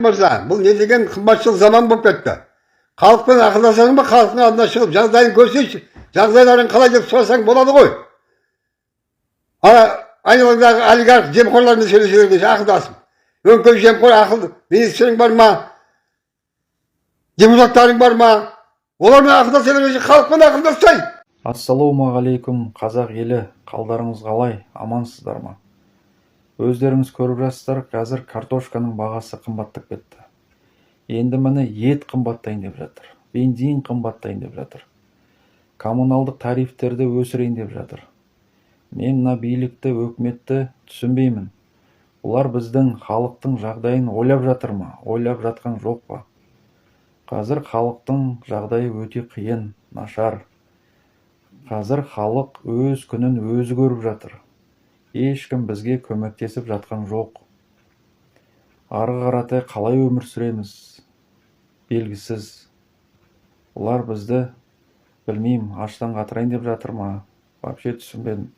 Мырза, бұл не деген қымбатшыл заман болып кетті. Халықпен ақылдасаң ба, халықтың алдына шығып, жағдайын көрсейші, жағдайларын қалай деп сұрасаң болады ғой. Айналаңдағы олигарх жемқорлармен сөйлесерге ақылдасып. Өңкей жемқор ақыл министрің бар ма? Депутаттарың бар ма? Олармен ақылдаса бермесе, халықпен ақылдаспай. Ассалаумағалейкум, қазақ елі, қалдарыңыз қалай, амансыздар ма? Өздеріңіз көріп жатсыздар, қазір картошканың бағасы қымбаттап кетті. Енді міне ет қымбаттайын деп жатыр, бензин қымбаттайын деп жатыр, коммуналдық тарифтерді өсірейін деп жатыр. Мен мына билікті, өкіметті түсінбеймін. Олар біздің халықтың жағдайын ойлап жатыр ма, ойлап жатқан жоқ па? Қазір халықтың жағдайы өте қиын, нашар. Қазір халық өз күнін өзі көріп жатыр. Ешкім бізге көмектесіп жатқан жоқ. Ары қаратай қалай өмір сүреміз? Белгісіз. Олар бізді, білмеймін, аштан қатырайын деп жатыр ма? Вообще түсінбедім.